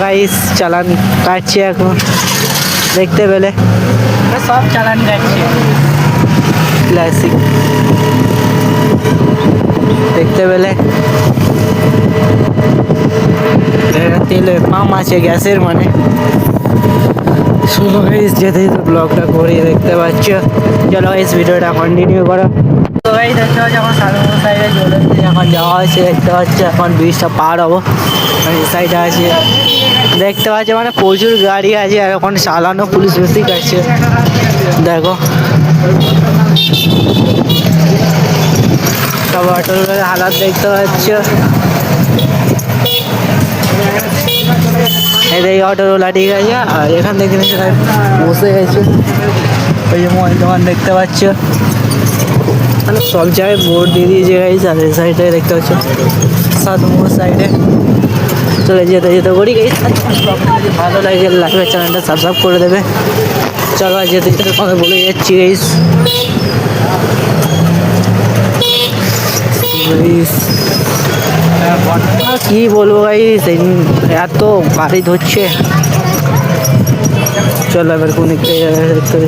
Guys চালান কাটছে এখন দেখতে পেলে সব চালান কাটছে ক্লাসিক দেখতে পেলে তেলে পাম্প আছে গ্যাসের মানে শুধু গাইস যেতে যেতে ব্লগটা করি দেখতে পাচ্ছ। চলো গাইস ভিডিওটা কন্টিনিউ করো। তো গাইস দেখতে পাচ্ছ এখন সাধারণ সাইডে চলে এখন যাওয়া হয়েছে দেখতে পাচ্ছ এখন ব্রিজটা পার হবো এই সাইডে আছে দেখতে পাচ্ছ মানে প্রচুর গাড়ি আছে আর এখন চালানো পুলিশ বেশি কাছে দেখো সব অটোর হালাত দেখতে পাচ্ছ। এই অটোওয়ালা ঠিক আছে আর এখান থেকে বসে গেছে ওই যে মোবাইল দোকান দেখতে পাচ্ছ মানে সব জায়গায় বোর্ড দিয়ে দিয়েছে গাইস আর এই সাইডে দেখতে পাচ্ছ সাত মোড় সাইডে চলে যেতে যেতে করি গাইস যদি ভালো লাগে লাইভের চ্যানেলটা সাবস্ক্রাইব করে দেবে। চলো আর যেতে যেতে কথা বলে যাচ্ছি গাইস কি বলবো গাইস এত গাড়ি ধরছে। চলো এবার কোন দিকটা দেখতে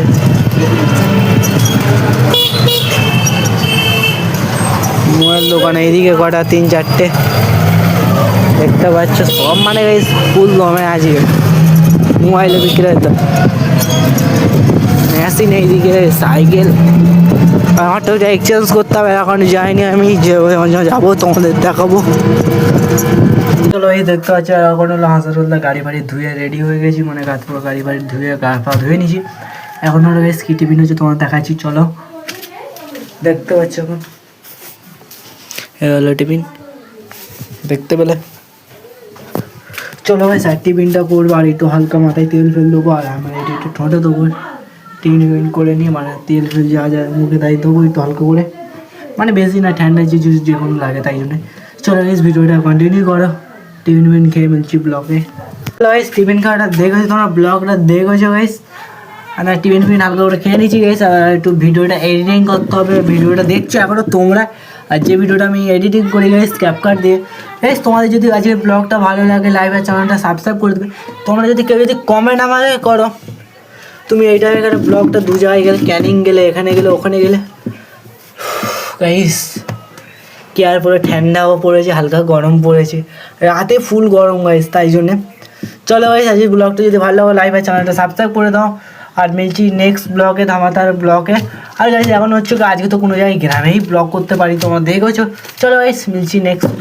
মোবাইল দোকান এইদিকে কটা তিন চারটে দেখতে পাচ্ছ সব মানে গাইস ফুল দমে আছে মোবাইলে বিক্রেতা মেশিন এইদিকে সাইকেল আমার তো এক্সচেঞ্জ করতে হবে এখন যাইনি আমি যাবো তোমাদের দেখাবো। চলো এই দেখতে পাচ্ছ এখন হলো হাসারুল্লাহ গাড়ি বাড়ি ধুয়ে রেডি হয়ে গেছি মানে পুরো গাড়ি বাড়ি ধুয়ে গা পা ধুয়ে নিয়েছি এখন হলো বেশ কি টিফিন হচ্ছে তোমার দেখাচ্ছি চলো দেখতে পাচ্ছ এখন এ হলো টিফিন দেখতে পেলে। চলো ভাই স্যার টিফিনটা করবো আর একটু হালকা মাথায় তেল ফেল দেবো আর আমার এটা একটু ঠোঁটে দেবো টিফিন করে নিয়ে মানে তেল ফেল যা যা মুখে তাই দেবো একটু হালকা করে মানে বেশি না ঠান্ডা যে যে কোনো লাগে তাই জন্য। চলো গাইস ভিডিওটা কন্টিনিউ করো টিফিন খেয়ে মিলছি ব্লগে। চলো গাইস টিফিন খাওয়াটা দেখেছো তোমরা ব্লগটা দেখেছো গাইস আর টিফিন হালকা করে খেয়ে নিচ্ছি গাইস আর একটু ভিডিওটা এডিটিং করতে হবে ভিডিওটা দেখছো এখনও তোমরা আর যে ভিডিওটা আমি এডিটিং করি গাইস ক্যাপকাট দিয়ে গাইস তোমাদের যদি আজকের ব্লগটা ভালো লাগে লাইভের চ্যানেলটা সাবস্ক্রাইব করে দেবে। তোমরা যদি কেউ যদি কমেন্ট আমাকে করো তুমি এইটা এখানে ব্লগটা দু জায়গায় গেলে ক্যানিং গেলে এখানে গেলে ওখানে গেলে গাইস কেয়ার পরে ঠান্ডাও পড়েছে হালকা গরম পড়েছে রাতে ফুল গরম গাইস তাই জন্যে। চলো গাইস আজকে ব্লগটা যদি ভালো লাগে লাইভ আর চ্যানেলটা সাবস্ক্রাইব করে দাও আর মিলছি নেক্সট ব্লগে ধামাতার ব্লগে। আর গাইস এখন হচ্ছে আজকে তো কোনো জায়গায় গ্রামেই ব্লগ করতে পারি তোমরা দেখেছো। চলো গাইস মিলছি নেক্সট।